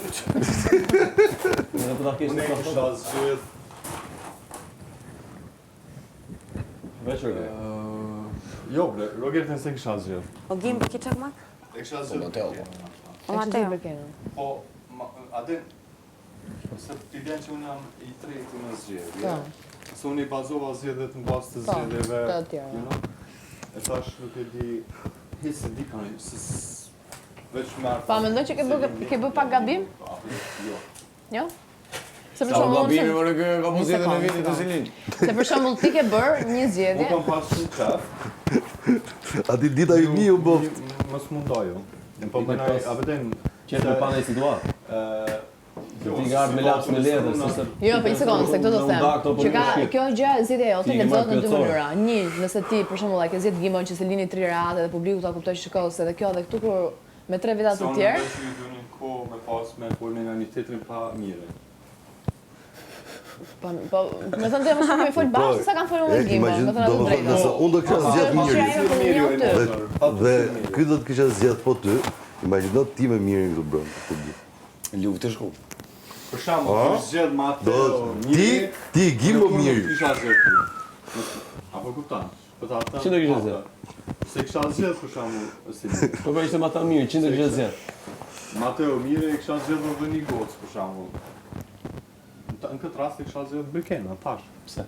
pyç. Unë e kisha zgjedh Veçur. jo, bre, Rogertin se kisha zgjedh. O Gim ki çak mak? E kisha Po, zgjedh. Mateo. O Mateo. Po, Adin, se t'i vjen që unë jam i tretë në zgjedhje. Se unë i bazova zgjedhjet në bazë të zgjedhjeve, të tjera. you know? E thash nuk e di, hisë di kanë, veç marrë. Pa, mendoj që ke bë pak gabim? Jo. Jo? Se për Sa shembull gabimi më në ka pozitë në vitin të zilin. Se për shembull ti ke bër një zgjedhje. Unë kam pas shumë qef. Ati dita i mi u boft. Mos mundoju. Po bënaj, a vëden, Qetë në panë e situatë. Ti nga me laps me letër, se Jo, po një sekondë, se këtë do them. Që ka kjo gjë zgjedhja jote lexohet në dy mënyra. Një, nëse ti për shembull e ke zgjedh Gimon që se lini 3 radhë dhe publiku ta kuptoj shikoj se edhe kjo dhe këtu kur me 3 veta të tjerë. Sonë që ju dunin kohë me pas me folme nga një tjetrin pa mire. Po, me thënë të më shumë me fol bashkë, sa kanë folur me Gimon, me thënë të drejtë. Nëse unë do kisha zgjedh Mirin Mirë. dhe ky do të kisha zgjedh po ty, imagjino ti me Mirin këtu brenda. Luftë shku. Për shembull, kur zgjedh Mateo, Ti Gimbo Miri. Kisha zgjedh ti. Apo kupton? Po ta them. Çi do kisha zgjedh? Se kisha zgjedh për shembull, si Po po ishte ma ta mirë, 100 kisha zgjedh. Mateo Mire e kisha zgjedhur edhe një gocë për shembull. Në këtë rast e kisha zgjedhur Bekena, tash. Pse?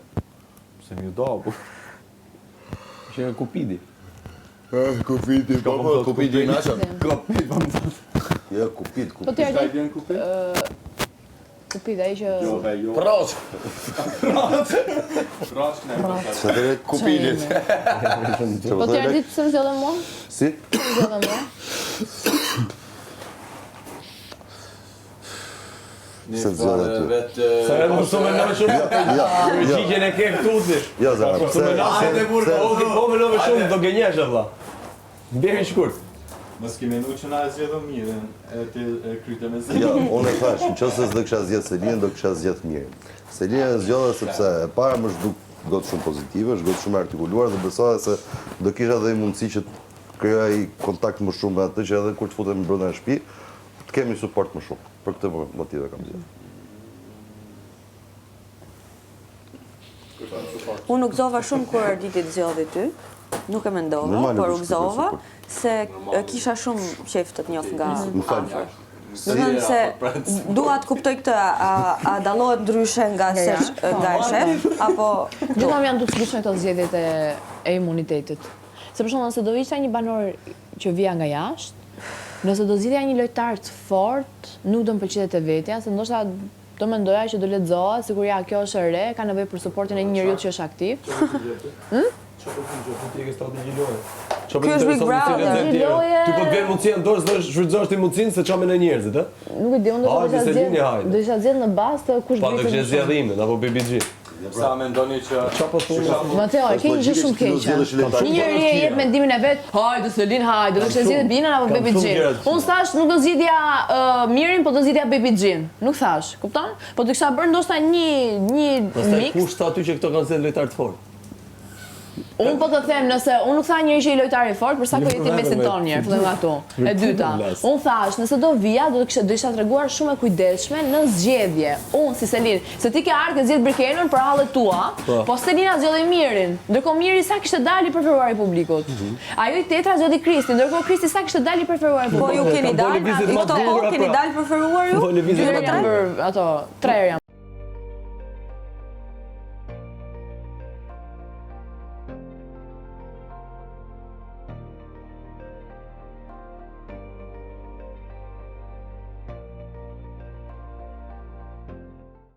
Pse më dobu. Që Kupidi. Kupiti, po, Kupiti naça. Kopit, po më thotë. Ja, kupit. Po ti Ka i ai vjen kupit? kupit ai që Jo, dhe jo. Proç. Rash në e Sa të Kupitit. Po ti ai ditë pse më zgjodhe mua? Si? Pse më zgjodhe mua? Se të zgjodhe ty. Vetë Sa e më shumë në shumë. Ja. Gjigjen e ke këtu ti. Ja, Zara, Po më pse? po më love shumë do gënjesh valla. Mbjeri shkurt. Mos kemi menu që na e zgjedhëm Miren, e ti e kryte me zë. Ja, unë e thash, nëse s'do kisha zgjedh Selinën, do kisha zgjedh Mirin. Selina e zgjodha sepse e para më zhduk gotë shumë pozitive, është gotë shumë artikuluar dhe besoja se do kisha dhe mundësi që të krijoj kontakt më shumë me atë që edhe kur të futem brenda në shtëpi, të kemi suport më shumë. Për këtë motive kam zgjedhur. Unë u gëzova shumë kur Arditi të zgjodhi ty. Nuk e mendova, Normale, por u po, gëzova super. se kisha shumë qejf të të njoh nga Më fal. afër. Do të thënë se dua të kuptoj këtë, a dallohet ndryshe nga se nga e shef apo Gjithmonë janë duke çelishme këto zgjedhjet e imunitetit. Se për shembull, nëse do ishte një banor që vija nga jashtë, nëse do zgjidhja një lojtar të fortë, nuk do më pëlqente te vetja, se ndoshta do mendoja që do lexoha, sikur ja kjo është e re, ka nevojë për suportin e një njeriu që është aktiv. Ti ke strategji loje. Ky është Big Brother. Ti po të vjen mundësia në dorë, s'do shfrytëzosh ti mundësinë se çamë në njerëzit, ë? Nuk e di, unë do Hajde, të Selini, hajde. do isha zgjedh në bazë të kush Pa do vjen. kishe zgjedh imin apo BBG. Sa mendoni që Çapo thonë? Mateo, e ke një gjë shumë keqe. Një njeri e jep mendimin e vet, hajde Selin, hajde, do të zgjidhë Binën apo Kam shumë BBG. gjëra të Unë thash nuk do zgjidhja Mirin, po do zgjidhja BBG-n. Nuk thash, kupton? Po do kisha bërë ndoshta një Pastaj mix. kush tha ty që këto kanë zgjedhë lojtar të fortë? Unë po të them, nëse unë nuk tha njëri që i lojtari fort, për sa ko jeti mesin tonë njerë, fillojmë nga tu. E dyta, unë thash, nëse do vija, do isha treguar shumë e kujdesshme në zgjedhje. Unë si Selin, se ti ke ardhur ke zgjedh Birkenën për hallet tua, po Selina zgjodhi Mirin. Ndërkohë Miri sa kishte dalë i preferuar i publikut. Ajo i tetra zgjodhi Kristin, ndërkohë Kristi sa kishte dalë i preferuar i po publikut. ju keni dalë, i këto po keni dalë preferuar ju? Dyre janë bërë, ato, 3 herë janë